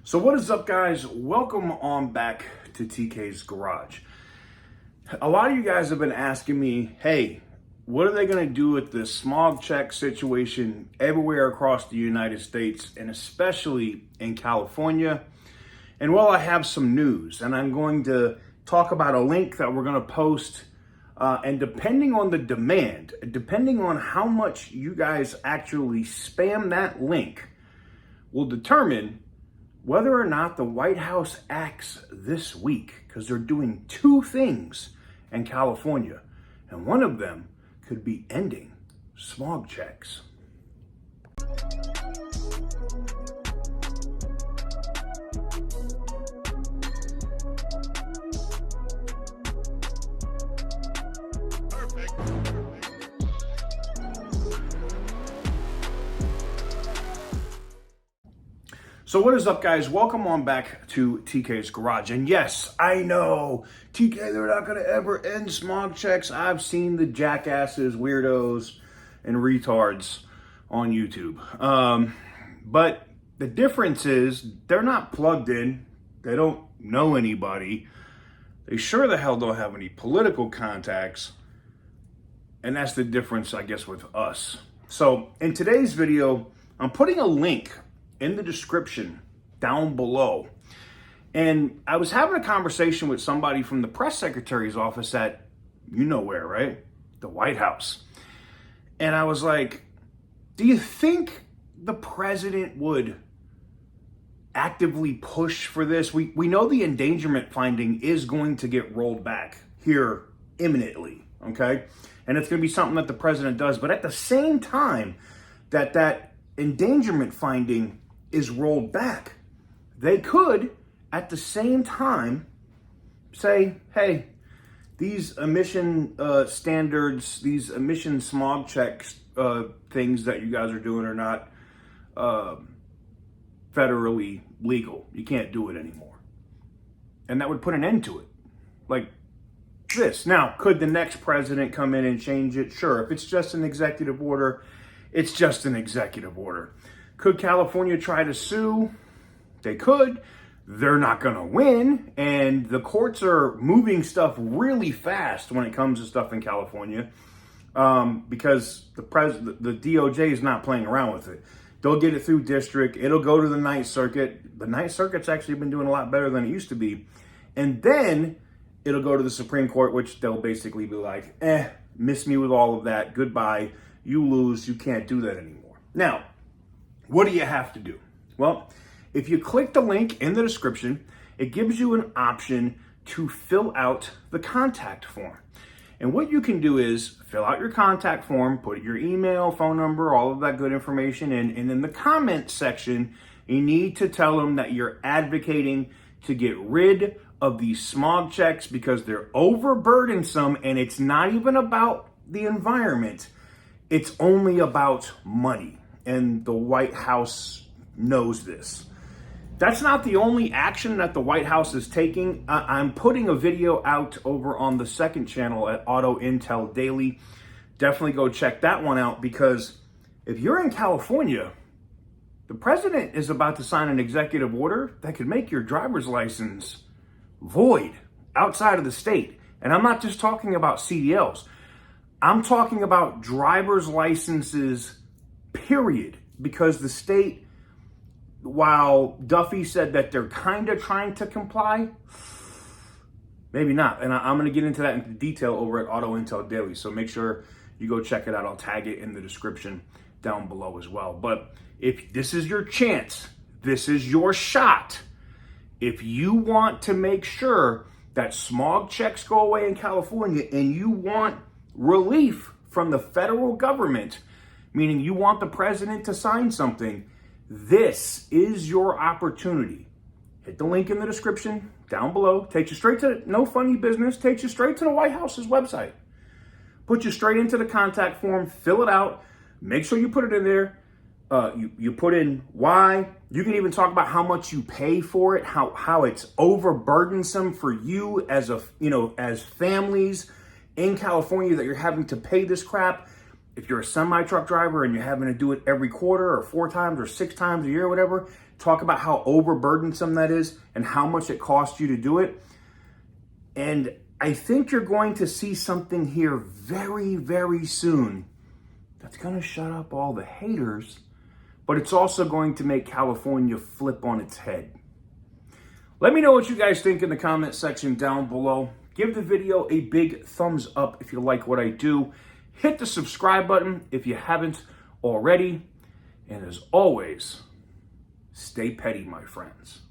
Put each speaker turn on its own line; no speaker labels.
So what is up, guys? Welcome on back to TK's Garage. A lot of you guys have been asking me, hey, what are they going to do with this smog check situation everywhere across the United States and especially in California? And well, I have some news, and I'm going to talk about a link that we're going to post. And depending on the demand, depending on how much you guys actually spam that link, will determine whether or not the White House acts this week, because they're doing two things in California, and one of them could be ending smog checks. So what is up, guys? Welcome on back to TK's Garage. And yes, I know, TK, they're not going to ever end smog checks. I've seen the jackasses, weirdos, and retards on YouTube. But the difference is they're not plugged in. They don't know anybody. They sure the hell don't have any political contacts. And that's the difference, I guess, with us. So in today's video, I'm putting a link in the description down below. And I was having a conversation with somebody from the press secretary's office at, you know where, right? The White House. And I was like, do you think the president would actively push for this? We know the endangerment finding is going to get rolled back here imminently, okay? And it's going to be something that the president does. But at the same time that endangerment finding is rolled back, they could at the same time say, hey, these emission standards, these emission smog checks things that you guys are doing are not federally legal. You can't do it anymore. And that would put an end to it. Like this. Now, could the next president come in and change it? Sure. If it's just an executive order, it's just an executive order. Could California try to sue? They could. They're not going to win. And the courts are moving stuff really fast when it comes to stuff in California because the DOJ is not playing around with it. They'll get it through district. It'll go to the Ninth Circuit. The Ninth Circuit's actually been doing a lot better than it used to be. And then it'll go to the Supreme Court, which they'll basically be like, miss me with all of that. Goodbye. You lose. You can't do that anymore. Now, what do you have to do? Well, if you click the link in the description, it gives you an option to fill out the contact form. And what you can do is fill out your contact form, put your email, phone number, all of that good information in, and in the comment section, you need to tell them that you're advocating to get rid of these smog checks because they're overburdensome, and it's not even about the environment. It's only about money. And the White House knows this. That's not the only action that the White House is taking. I'm putting a video out over on the second channel at Auto Intel Daily. Definitely go check that one out, because if you're in California, the president is about to sign an executive order that could make your driver's license void outside of the state. And I'm not just talking about CDLs. I'm talking about driver's licenses, period, because the state, while Duffy said that they're kind of trying to comply, maybe not. And I'm going to get into that in detail over at Auto Intel Daily. So make sure you go check it out. I'll tag it in the description down below as well. But if this is your chance, this is your shot. If you want to make sure that smog checks go away in California and you want relief from the federal government, meaning you want the president to sign something, this is your opportunity. Hit the link in the description down below. Takes you straight to, no funny business, takes you straight to the White House's website. Put you straight into the contact form, fill it out, make sure you put it in there. You put in why. You can even talk about how much you pay for it, how it's overburdensome for you as as families in California that you're having to pay this crap. If you're a semi-truck driver and you're having to do it every quarter or 4 times or 6 times a year or whatever, talk about how overburdensome that is and how much it costs you to do it. And I think you're going to see something here very, very soon that's going to shut up all the haters, but it's also going to make California flip on its head. Let me know what you guys think in the comment section down below. Give the video a big thumbs up if you like what I do. Hit the subscribe button if you haven't already. And as always, stay petty, my friends.